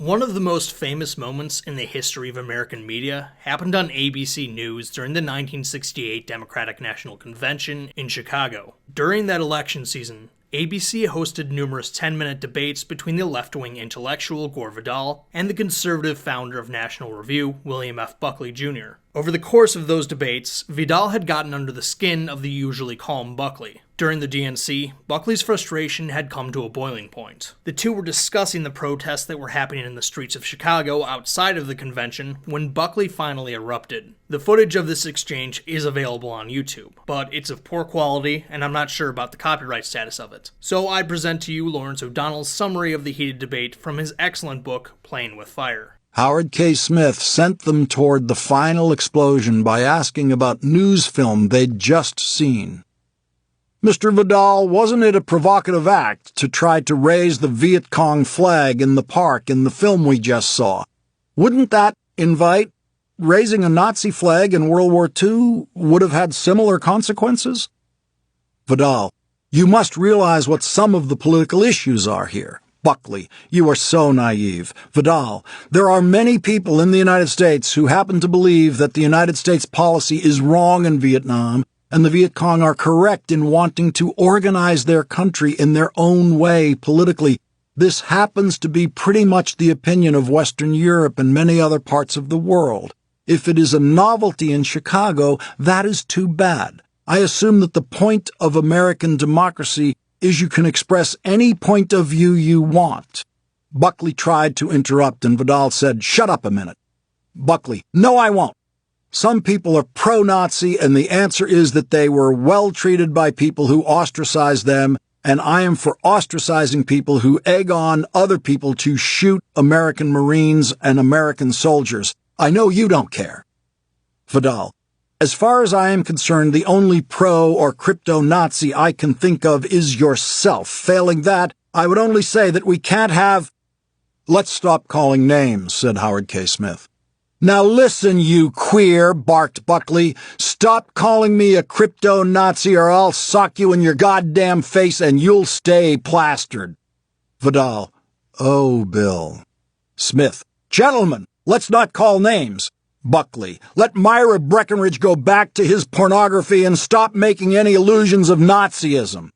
One of the most famous moments in the history of American media happened on ABC News during the 1968 Democratic National Convention in Chicago. During that election season, ABC hosted numerous 10-minute debates between the left-wing intellectual Gore Vidal and the conservative founder of National Review, William F. Buckley, Jr. Over the course of those debates, Vidal had gotten under the skin of the usually calm Buckley. During the DNC, Buckley's frustration had come to a boiling point. The two were discussing the protests that were happening in the streets of Chicago outside of the convention when Buckley finally erupted. The footage of this exchange is available on YouTube, but it's of poor quality and I'm not sure about the copyright status of it. So I present to you Lawrence O'Donnell's summary of the heated debate from his excellent book, Playing with Fire. Howard K. Smith sent them toward the final explosion by asking about news film they'd just seen. Mr. Vidal, wasn't it a provocative act to try to raise the Viet Cong flag in the park in the film we just saw? Wouldn't that invite? Raising a Nazi flag in World War II would have had similar consequences? Vidal, you must realize what some of the political issues are here. Buckley, you are so naive. Vidal, there are many people in the United States who happen to believe that the United States policy is wrong in Vietnam, and the Viet Cong are correct in wanting to organize their country in their own way politically. This happens to be pretty much the opinion of Western Europe and many other parts of the world. If it is a novelty in Chicago, that is too bad. I assume that the point of American democracy is you can express any point of view you want. Buckley tried to interrupt, and Vidal said, "Shut up a minute." Buckley, "No, I won't. Some people are pro-Nazi, and the answer is that they were well treated by people who ostracized them, and I am for ostracizing people who egg on other people to shoot American Marines and American soldiers. I know you don't care." Vidal, as far as I am concerned, the only pro- or crypto-Nazi I can think of is yourself. Failing that, I would only say that we can't have— "Let's stop calling names," said Howard K. Smith. "Now listen, you queer," barked Buckley. "Stop calling me a crypto-Nazi or I'll sock you in your goddamn face and you'll stay plastered." Vidal, "Oh, Bill." Smith, "Gentlemen, let's not call names." Buckley, "Let Myra Breckinridge go back to his pornography and stop making any illusions of Nazism."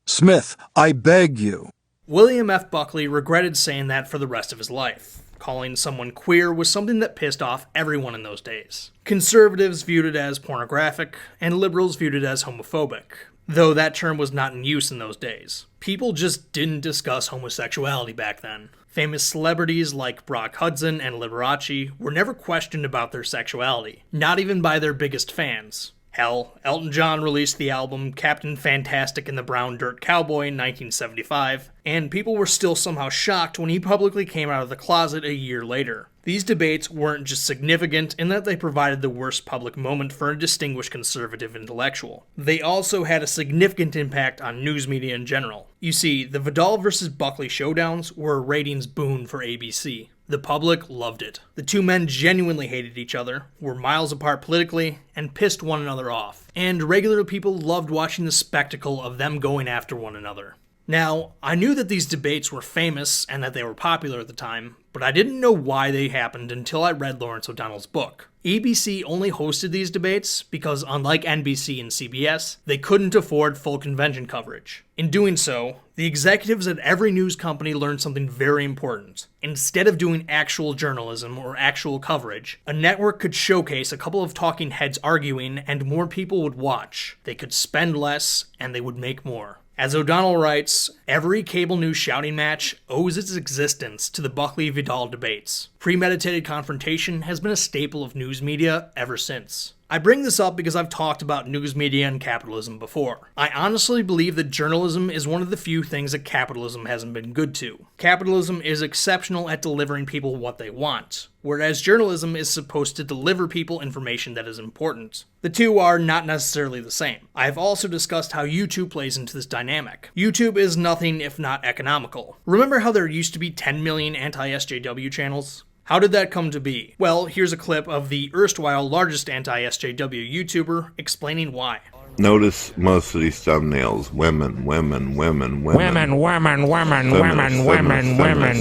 Smith, "I beg you." William F. Buckley regretted saying that for the rest of his life. Calling someone queer was something that pissed off everyone in those days. Conservatives viewed it as pornographic, and liberals viewed it as homophobic, though that term was not in use in those days. People just didn't discuss homosexuality back then. Famous celebrities like Brock Hudson and Liberace were never questioned about their sexuality, not even by their biggest fans. Hell, Elton John released the album Captain Fantastic and the Brown Dirt Cowboy in 1975, and people were still somehow shocked when he publicly came out of the closet a year later. These debates weren't just significant in that they provided the worst public moment for a distinguished conservative intellectual. They also had a significant impact on news media in general. You see, the Vidal versus Buckley showdowns were a ratings boon for ABC. The public loved it. The two men genuinely hated each other, were miles apart politically, and pissed one another off. And regular people loved watching the spectacle of them going after one another. Now, I knew that these debates were famous and that they were popular at the time, but I didn't know why they happened until I read Lawrence O'Donnell's book. ABC only hosted these debates because, unlike NBC and CBS, they couldn't afford full convention coverage. In doing so, the executives at every news company learned something very important. Instead of doing actual journalism or actual coverage, a network could showcase a couple of talking heads arguing and more people would watch. They could spend less and they would make more. As O'Donnell writes, every cable news shouting match owes its existence to the Buckley-Vidal debates. Premeditated confrontation has been a staple of news media ever since. I bring this up because I've talked about news media and capitalism before. I honestly believe that journalism is one of the few things that capitalism hasn't been good to. Capitalism is exceptional at delivering people what they want, whereas journalism is supposed to deliver people information that is important. The two are not necessarily the same. I have also discussed how YouTube plays into this dynamic. YouTube is nothing if not economical. Remember how there used to be 10 million anti-SJW channels? How did that come to be? Well, here's a clip of the erstwhile largest anti-SJW YouTuber explaining why. Notice most of these thumbnails, women,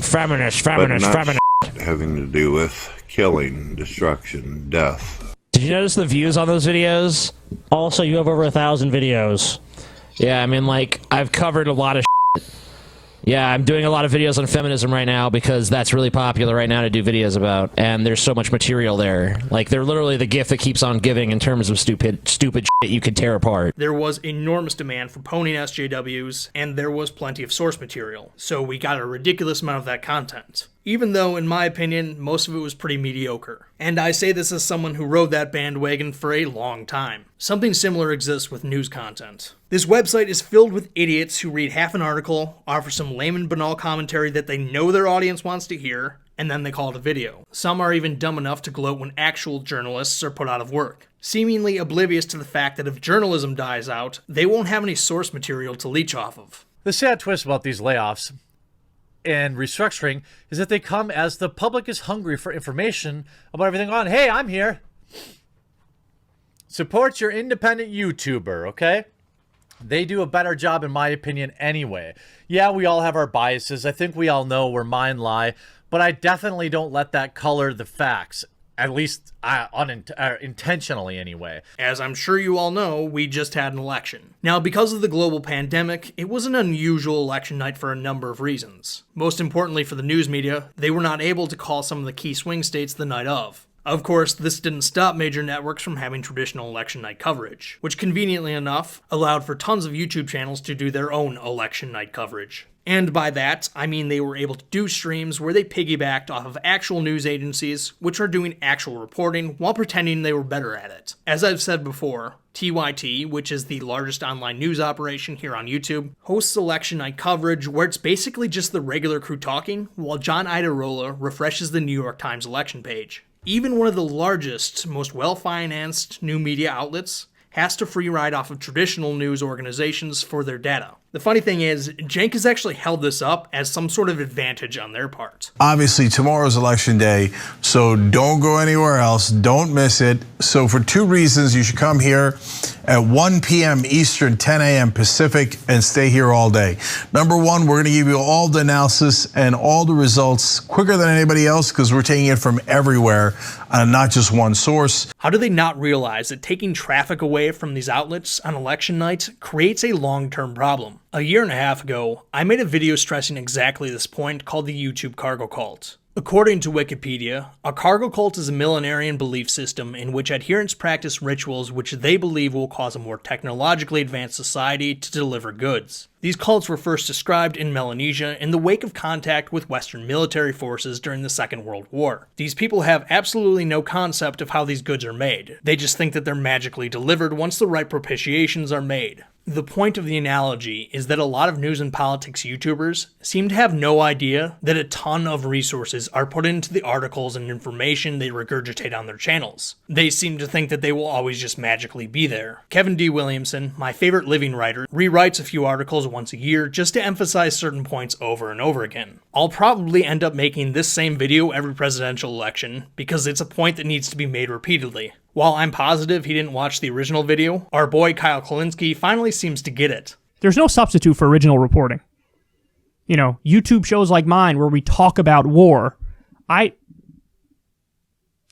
feminist. having to do with killing, destruction, death. Did you notice the views on those videos? Also, you have over 1,000 videos. Yeah, I mean, like, I've covered a lot of shit. Yeah, I'm doing a lot of videos on feminism right now because that's really popular right now to do videos about, and there's so much material there. Like, they're literally the gift that keeps on giving in terms of stupid shit you could tear apart. There was enormous demand for pwning SJWs, and there was plenty of source material, so we got a ridiculous amount of that content. Even though, in my opinion, most of it was pretty mediocre. And I say this as someone who rode that bandwagon for a long time. Something similar exists with news content. This website is filled with idiots who read half an article, offer some lame and banal commentary that they know their audience wants to hear, and then they call it a video. Some are even dumb enough to gloat when actual journalists are put out of work, seemingly oblivious to the fact that if journalism dies out, they won't have any source material to leech off of. The sad twist about these layoffs and restructuring is that they come as the public is hungry for information about everything on. Hey, I'm here. Support your independent YouTuber, okay? They do a better job, in my opinion, anyway. Yeah, we all have our biases. I think we all know where mine lie, but I definitely don't let that color the facts. At least intentionally anyway. As I'm sure you all know, we just had an election. Now, because of the global pandemic, it was an unusual election night for a number of reasons. Most importantly for the news media, they were not able to call some of the key swing states the night of. Of course, this didn't stop major networks from having traditional election night coverage, which conveniently enough allowed for tons of YouTube channels to do their own election night coverage. And by that, I mean they were able to do streams where they piggybacked off of actual news agencies, which are doing actual reporting while pretending they were better at it. As I've said before, TYT, which is the largest online news operation here on YouTube, hosts election night coverage where it's basically just the regular crew talking, while John Iadarola refreshes the New York Times election page. Even one of the largest, most well-financed new media outlets has to free ride off of traditional news organizations for their data. The funny thing is, Cenk has actually held this up as some sort of advantage on their part. Obviously, tomorrow's election day, so don't go anywhere else. Don't miss it. So for 2 reasons, you should come here at 1 p.m. Eastern, 10 a.m. Pacific, and stay here all day. Number one, we're going to give you all the analysis and all the results quicker than anybody else because we're taking it from everywhere, not just one source. How do they not realize that taking traffic away from these outlets on election night creates a long-term problem? A year and a half ago, I made a video stressing exactly this point called the YouTube cargo cult. According to Wikipedia, a cargo cult is a millenarian belief system in which adherents practice rituals which they believe will cause a more technologically advanced society to deliver goods. These cults were first described in Melanesia in the wake of contact with Western military forces during the Second World War. These people have absolutely no concept of how these goods are made. They just think that they're magically delivered once the right propitiations are made. The point of the analogy is that a lot of news and politics YouTubers seem to have no idea that a ton of resources are put into the articles and information they regurgitate on their channels. They seem to think that they will always just magically be there. Kevin D. Williamson, my favorite living writer, rewrites a few articles once a year just to emphasize certain points over and over again. I'll probably end up making this same video every presidential election because it's a point that needs to be made repeatedly. While I'm positive he didn't watch the original video, our boy Kyle Kolinski finally seems to get it. There's no substitute for original reporting. You know, YouTube shows like mine where we talk about war,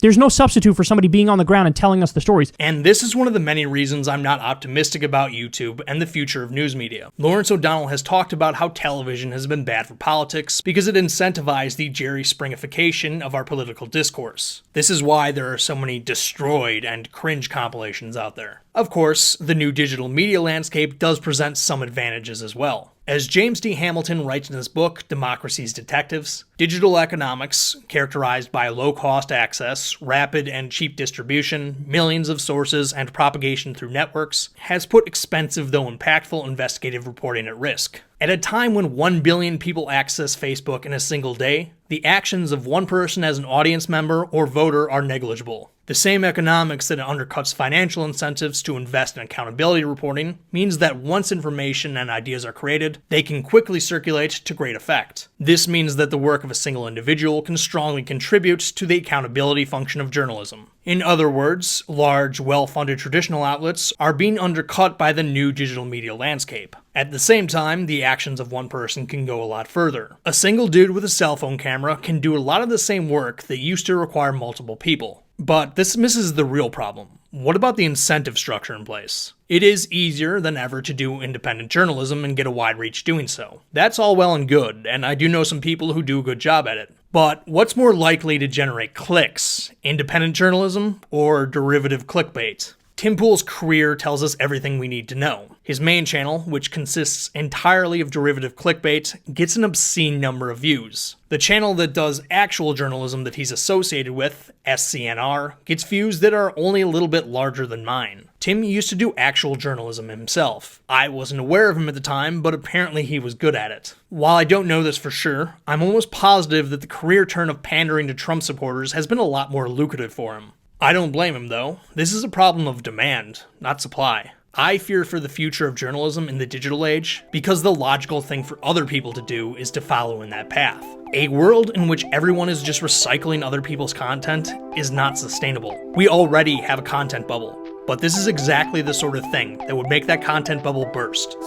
there's no substitute for somebody being on the ground and telling us the stories. And this is one of the many reasons I'm not optimistic about YouTube and the future of news media. Lawrence O'Donnell has talked about how television has been bad for politics because it incentivized the Jerry Springification of our political discourse. This is why there are so many destroyed and cringe compilations out there. Of course, the new digital media landscape does present some advantages as well. As James D. Hamilton writes in his book, Democracy's Detectives, digital economics, characterized by low-cost access, rapid and cheap distribution, millions of sources, and propagation through networks, has put expensive though impactful investigative reporting at risk. At a time when 1 billion people access Facebook in a single day, the actions of one person as an audience member or voter are negligible. The same economics that undercuts financial incentives to invest in accountability reporting means that once information and ideas are created, they can quickly circulate to great effect. This means that the work of a single individual can strongly contribute to the accountability function of journalism. In other words, large, well-funded traditional outlets are being undercut by the new digital media landscape. At the same time, the actions of one person can go a lot further. A single dude with a cell phone camera camera can do a lot of the same work that used to require multiple people. But this misses the real problem. What about the incentive structure in place? It is easier than ever to do independent journalism and get a wide reach doing so. That's all well and good, and I do know some people who do a good job at it. But what's more likely to generate clicks? Independent journalism or derivative clickbait? Tim Pool's career tells us everything we need to know. His main channel, which consists entirely of derivative clickbait, gets an obscene number of views. The channel that does actual journalism that he's associated with, SCNR, gets views that are only a little bit larger than mine. Tim used to do actual journalism himself. I wasn't aware of him at the time, but apparently he was good at it. While I don't know this for sure, I'm almost positive that the career turn of pandering to Trump supporters has been a lot more lucrative for him. I don't blame him, though. This is a problem of demand, not supply. I fear for the future of journalism in the digital age because the logical thing for other people to do is to follow in that path. A world in which everyone is just recycling other people's content is not sustainable. We already have a content bubble, but this is exactly the sort of thing that would make that content bubble burst.